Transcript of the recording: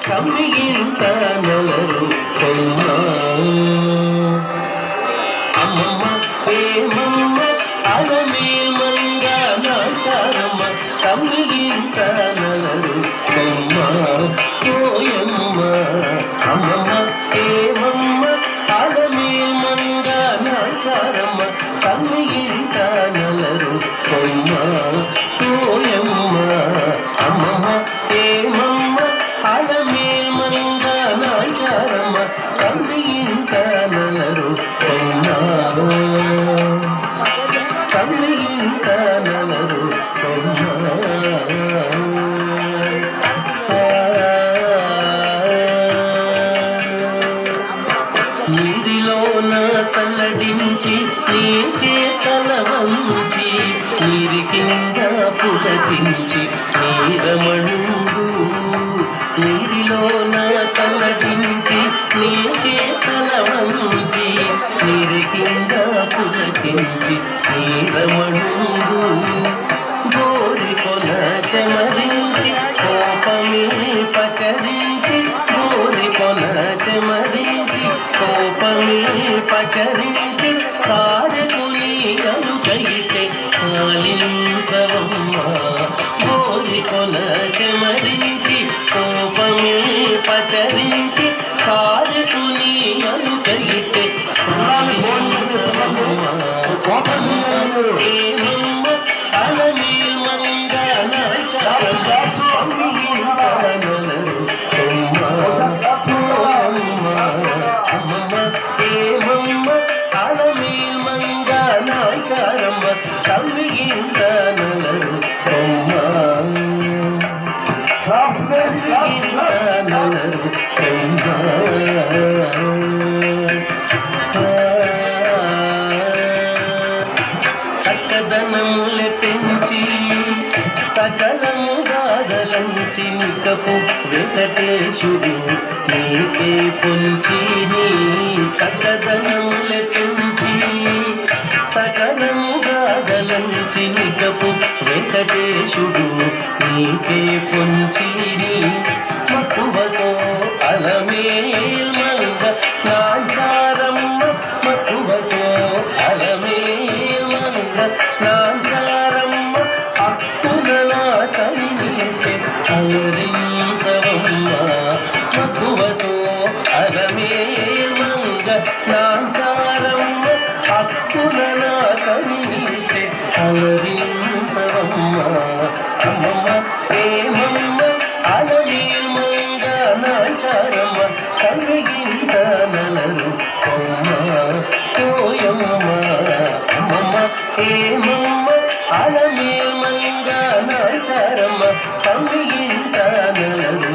కమ్మిగింత నలరు కొమ్మ అమ్మమ్మ ఏమమ్మ అలమేల్మంగ నాచారమ్మ కమ్మిగింత నలరు కొమ్మ ఓయమ్మ అమ్మమ్మ ఏమమ్మ అలమేల్మంగ నాచారమ్మ కమ్మిగింత నలరు కొమ్మ ఓయమ్మ అమ్మమ్మ ఏమమ్మ అలమేల్మంగ నాచారమ్మ కమ్మిగింత నలరు కొమ్మ కమ్మిగింత నలరు కొమ్మ నీరిలోన తల్లడించి నీకే తల వంచి నీరి కింద పులకించి నీరమణుడు నీరిలోన తల్లడించి నీకే తల వంచి నీరి కింద పులకించి నీరమణుడు గోరి కొన చెమరించి కోపమే పచరించి గోరి కొన చెమరించి కోపమే పచరించి సారకుని అనుకైతే కాలించవమ్మ గోరి కొన చెమరించి కోపమే పచరించి సారకుని అనుకైతే కాలించవమ్మ అలమేల్మంగ నాచారమ్మ కమ్మిగింత నలరు కొమ్మ అమ్మమ్మ ఏమమ్మ అలమేల్మంగ నాచారమ్మ కమ్మిగింత నలరు కొమ్మ కమ్మిగింత నలరు కొమ్మ చక్కదనముల పెంచి సకలము గాదలంచి నికపు వెంకటేశుడు నీకే పొంచి నీ చక్కదనముల పెంచి సకలము గాదలంచి నికపు వెంకటేశుడు నీకే పొంచి నీ మక్కువతో అలమేల్మంగ నాచారమ్మ మక్కువతో అలమేల్మంగ నాచారమ్మ అక్కునలా తల్లితే అలరించవమ్మ మక్కువతో అలమేల్మంగ నాచారమ్మ అక్కునలా తల్లితే అలరించవమ్మ అమ్మమ్మ ఏమమ్మ అలమేల్మంగ నాచారమ్మ కమ్మిగింత నలరు కొమ్మ ఓయమ్మ అమ్మమ్మ ఏమమ్మ అలమేల్మంగ నాచారమ్మ కమ్మిగింత నలరు